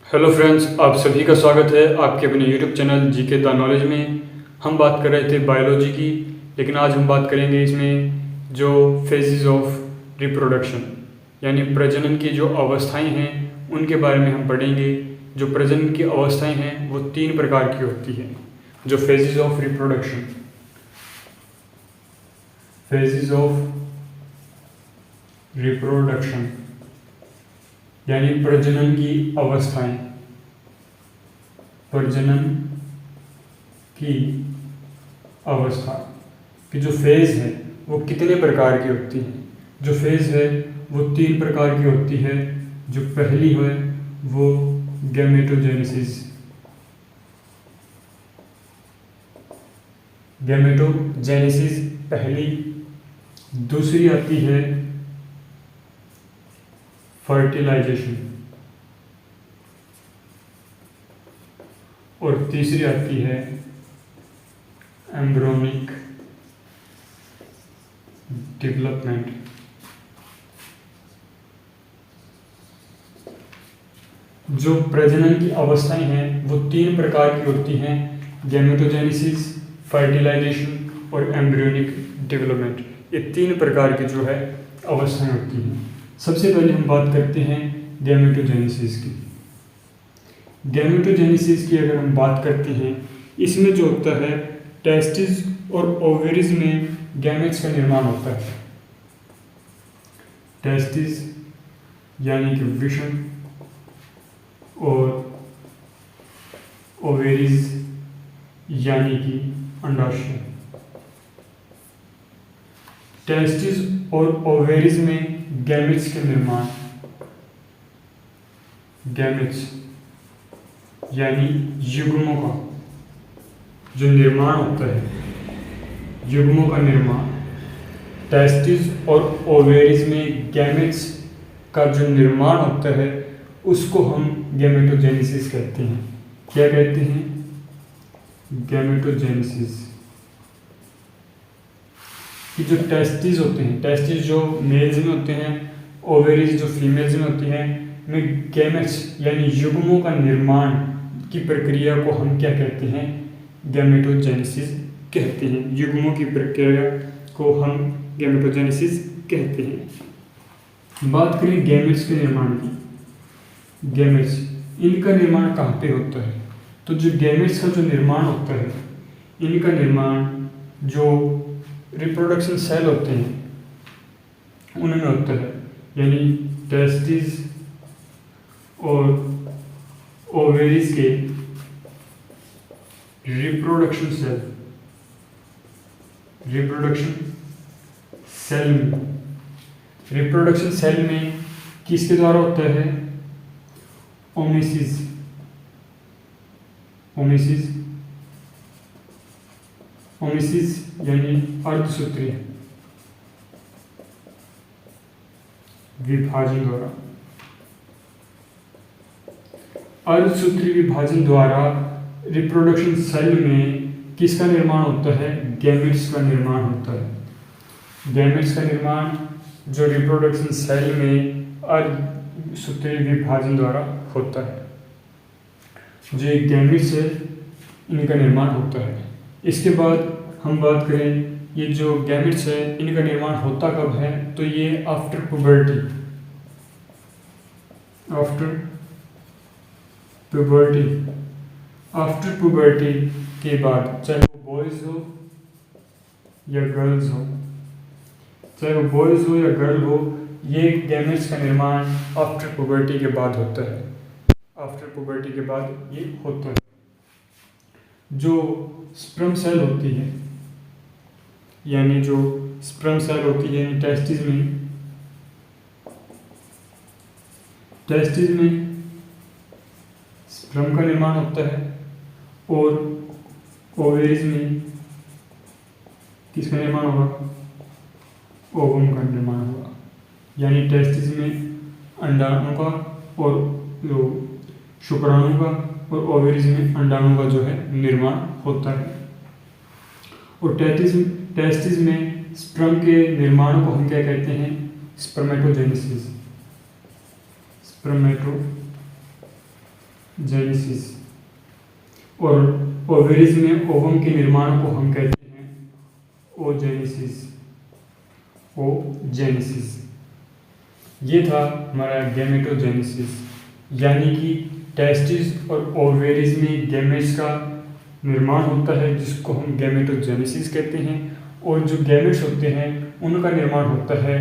Hello friends, आप सभी का स्वागत है आपके अपने YouTube channel GK the knowledge में। हम बात कर रहे थे बायोलॉजी की, लेकिन आज हम बात करेंगे इसमें जो फेजेस ऑफ रिप्रोडक्शन यानी प्रजनन की जो अवस्थाएं हैं उनके बारे में हम पढ़ेंगे। जो प्रजनन की अवस्थाएं हैं वो 3 प्रकार की होती हैं। जो phases of reproduction, phases of reproduction यानी प्रजनन की अवस्थाएं, प्रजनन की अवस्था की जो फेज है वो कितने प्रकार की होती है। जो फेज है वो 3 प्रकार की होती है। जो पहली है वो गैमेटोजेनेसिस, गैमेटोजेनेसिस पहली। दूसरी आती है फर्टिलाइजेशन और तीसरी आती है एम्ब्रियोनिक डेवलपमेंट। जो प्रजनन की अवस्थाएं हैं वो 3 प्रकार की होती हैं, गैमेटोजेनेसिस, फर्टिलाइजेशन और एम्ब्रियोनिक डेवलपमेंट। ये 3 प्रकार की जो है अवस्थाएं होती हैं। सबसे पहले हम बात करते हैं गैमेटोजेनेसिस की। गैमेटोजेनेसिस की अगर हम बात करते हैं, इसमें जो होता है टेस्टिस और ओवेरीज में गैमेट्स का निर्माण होता है। टेस्टिस यानी कि वृषण और ओवेरीज यानी कि अंडाशय। टेस्टिस और ओवेरीज में गैमेट्स के निर्माण, गैमेट्स यानी युग्मों का जो निर्माण होता है, युग्मों का निर्माण। टेस्टिस और ओवेरीज में गैमेट्स का जो निर्माण होता है उसको हम गैमेटोजेनेसिस कहते हैं। क्या कहते हैं? गैमेटोजेनेसिस। कि जो टेस्टिस होते हैं, टेस्टिस जो मेल्स में होते हैं, ओवेरीज जो फीमेल्स में होती हैं, में गैमेट्स यानी युग्मों का निर्माण की प्रक्रिया को हम क्या कहते हैं? गैमेटोजेनेसिस कहते हैं। युग्मों की प्रक्रिया को हम गैमेटोजेनेसिस कहते हैं। बात करें गैमेट्स के निर्माण की। गैमेट्स, इनका निर्माण कहाँ पे होता है? तो जो गैमेट्स का जो निर्माण होता है, इनका निर्माण जो रिप्रोडक्शन सेल होते हैं उनमें होता है, यानी टेस्टिस और ओवेरीज के रिप्रोडक्शन सेल, रिप्रोडक्शन सेल में, रिप्रोडक्शन सेल में किसके द्वारा होता है? ओमेसिस, ओमेसिस, ओमेसिस यानी अर्धसूत्रीय विभाजन द्वारा, अर्धसूत्रीय विभाजन द्वारा रिप्रोडक्शन सेल में किसका निर्माण होता है? गैमेट्स का निर्माण होता है। गैमेट्स का निर्माण जो रिप्रोडक्शन सेल में अर्धसूत्रीय विभाजन द्वारा होता है। जो एक गैमेट्स है इनका निर्माण होता है। इसके बाद हम बात करें, ये जो गैमेट्स है इनका निर्माण होता कब है? तो ये after puberty, after puberty, after puberty के बाद, चाहे वो बॉयज हो या गर्ल्स हो, चाहे वो बॉयज हो या गर्ल हो, ये गैमेट्स का निर्माण आफ्टर पुबर्टी के बाद होता है। आफ्टर पुबर्टी के बाद ये होता है। जो स्पर्म सेल होती है, यानी जो स्पर्म सेल होती है टेस्टिस में, टेस्टिस में स्पर्म का निर्माण होता है और ओवेरीज में किसका निर्माण होगा? ओवम का निर्माण होगा। यानी टेस्टिस में अंडाणु का और जो शुक्राणु का और ओवेरीज में अंडाणु का जो है निर्माण होता है। और टेस्टिस में स्पर्म के निर्माण को हम क्या कहते हैं? Spermatogenesis, स्पर्मेटो genesis. और ओवेरीज में ओवम के निर्माण को हम कहते हैं ओजेनेसिस। ओजेनेसिस। ये था हमारा गैमेटोजेनेसिस, यानी कि टेस्टिस और ओवेरीज में गैमेट्स का निर्माण होता है जिसको हम गैमेटोजेनेसिस कहते हैं। और जो गैमेट्स होते हैं उनका निर्माण होता है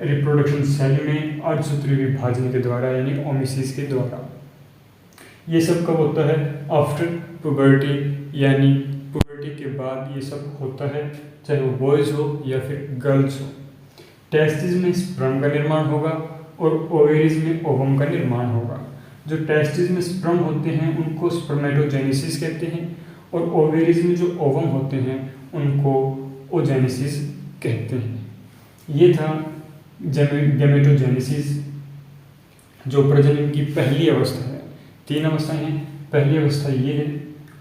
रिप्रोडक्शन सेल में अर्धसूत्री विभाजन के द्वारा, यानी ओमेसिस के द्वारा। ये सब कब होता है? आफ्टर पुबर्टी, यानी पुबर्टी के बाद ये सब होता है, चाहे वो बॉयज़ हो या फिर गर्ल्स हो। टेस्टिस में स्पर्म का निर्माण होगा और ओवेरीज में ओवम का निर्माण होगा। जो टेस्टिस में स्पर्म होते हैं उनको स्पर्मेटोजेनेसिस कहते हैं, और ओवेरीज में जो ओवम होते हैं उनको ओजेनेसिस कहते हैं। ये था गैमेटोजेनेसिस, जो प्रजनन की पहली अवस्था है। 3 अवस्थाएं हैं। पहली अवस्था ये है,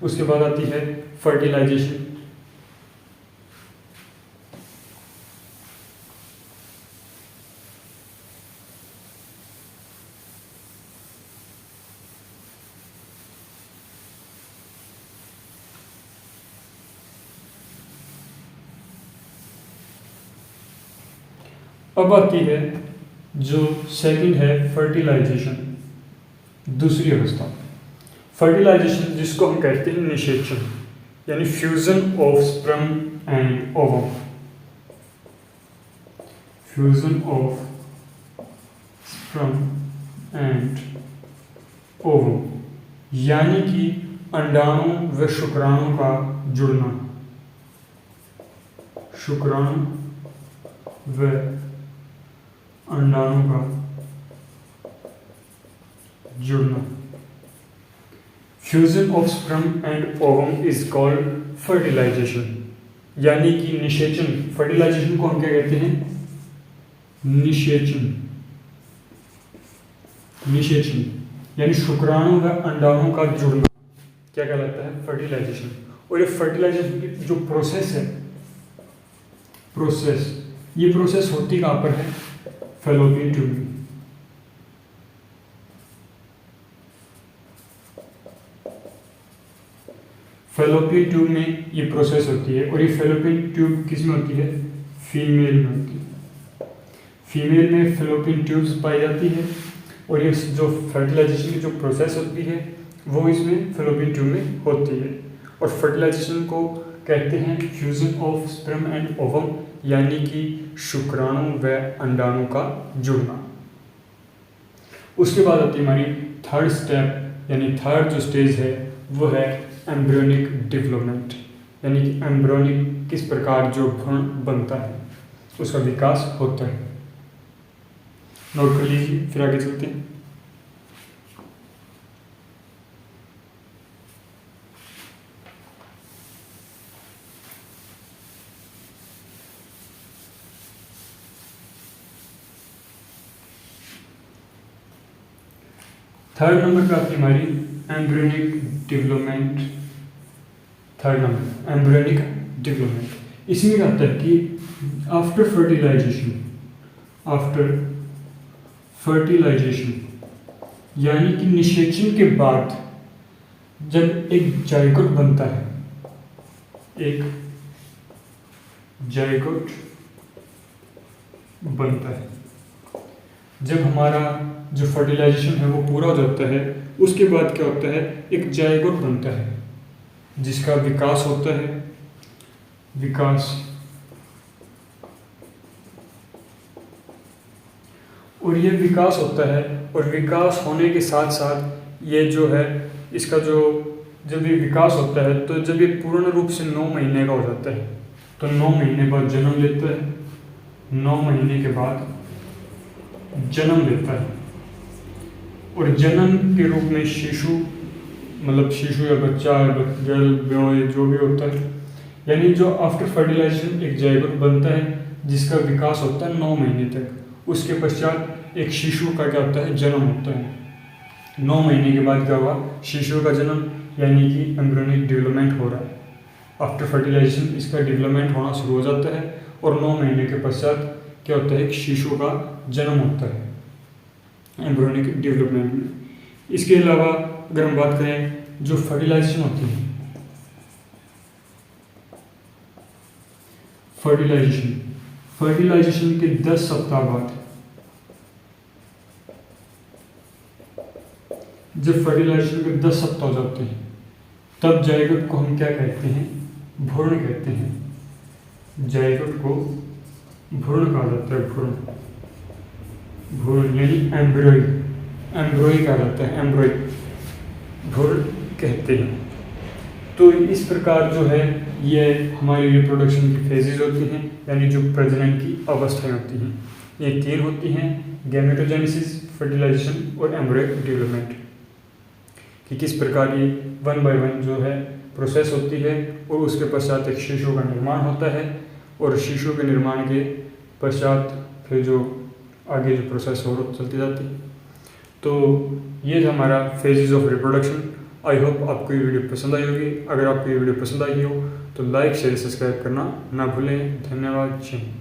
उसके बाद आती है फर्टिलाइजेशन। अब आती है जो सेकंड है फर्टिलाइजेशन, दूसरी अवस्था। फर्टिलाइजेशन जिसको हम कहते हैं निषेचन, यानी fusion of sperm and ovum. Fusion of sperm and ovum, यानी कि अंडाणु व शुक्राणु का जुड़ना। शुक्राणु व अंडाणु का जुड़ना। Fusion of sperm and ovum is called fertilization, यानी कि निषेचन। फर्टिलाइजेशन को हम क्या कहते हैं? निषेचन। निषेचन यानी शुक्राणु व अंडाणु का जुड़ना क्या कहलाता है? फर्टिलाइजेशन। और ये फर्टिलाइजेशन की जो प्रोसेस है, ये प्रोसेस होती कहाँ पर है? फैलोपियन ट्यूब में। फैलोपियन ट्यूब में ये प्रोसेस होती है। और ये फैलोपियन ट्यूब किस में होती है? फीमेल में होती है। फीमेल में फैलोपियन ट्यूब्स पाई जाती है, और ये जो फर्टिलाइजेशन की जो प्रोसेस होती है वो इसमें फैलोपियन ट्यूब में होती है। और फर्टिलाइजेशन को कहते हैं fusion of sperm and ovum, यानी कि शुक्राणु व अंडाणु का जुड़ना। उसके बाद आती है हमारी थर्ड स्टेप, यानी थर्ड जो स्टेज है वो है एम्ब्रियोनिक डेवलपमेंट, यानी कि एम्ब्रियोनिक किस प्रकार जो भ्रूण बनता है उसका विकास होता है। नोट कर लीजिए, फिर आगे चलते हैं। थर्ड नंबर पे आती है हमारी embryonic development. Third number embryonic development. इसमें क्या होता है कि आफ्टर फर्टिलाइजेशन यानी कि निषेचन के बाद जब एक जायगोट बनता है, एक जायगोट बनता है, जब हमारा जो फर्टिलाइजेशन है वो पूरा हो जाता है, उसके बाद क्या होता है? एक जायगोट बनता है जिसका विकास होता है। विकास, और ये विकास होता है, और विकास होने के साथ साथ ये जो है इसका जो जब ये विकास होता है तो जब ये पूर्ण रूप से 9 महीने का हो जाता है तो 9 महीने बाद जन्म लेता है। 9 महीने के बाद जन्म लेता है, और जन्म के रूप में शिशु, मतलब शिशु या बच्चा या गर्ल बॉय जो भी होता है, यानी जो आफ्टर फर्टिलाइजेशन एक जायगोट बनता है जिसका विकास होता है 9 महीने तक। उसके पश्चात एक शिशु का क्या होता है? जन्म होता है। 9 महीने के बाद क्या हुआ? शिशु का जन्म, यानी कि एम्ब्रियोनिक डेवलपमेंट हो रहा है। आफ्टर फर्टिलाइजेशन इसका डेवलपमेंट होना शुरू हो जाता है, और 9 महीने के पश्चात क्या होता है? एक शिशु का जन्म होता है एम्ब्रियोनिक डेवलपमेंट में। इसके अलावा अगर हम बात करें जो फर्टिलाइजेशन होती है, फर्टिलाइजेशन के 10 सप्ताह बाद जब फर्टिलाइजेशन के 10 सप्ताह हो जाते हैं तब जायगोट को हम क्या कहते हैं, भ्रूण कहते हैं। जायगोट को भ्रूण कहा जाता है, भ्रूण यानी एम्ब्रॉय कहा जाता है, एम्ब्रॉय भ्रूण कहते हैं। तो इस प्रकार जो है ये हमारी रिप्रोडक्शन की फेजेज होती हैं, यानी जो प्रजनन की अवस्थाएं होती हैं। ये 3 होती हैं, गैमेटोजेनेसिस, फर्टिलाइजेशन और एम्ब्रॉय डेवलपमेंट, कि किस प्रकार ये 1 बाय 1 जो है प्रोसेस होती है और उसके पश्चात एक शिशु का निर्माण होता है और शिशु के निर्माण के पश्चात फिर जो आगे जो प्रोसेस हो चलती जाती है। तो ये था हमारा phases of reproduction. I hope आपको ये वीडियो पसंद आई होगी। अगर आपको ये वीडियो पसंद आई हो तो लाइक शेयर सब्सक्राइब करना ना भूलें। धन्यवाद। जय हिंद।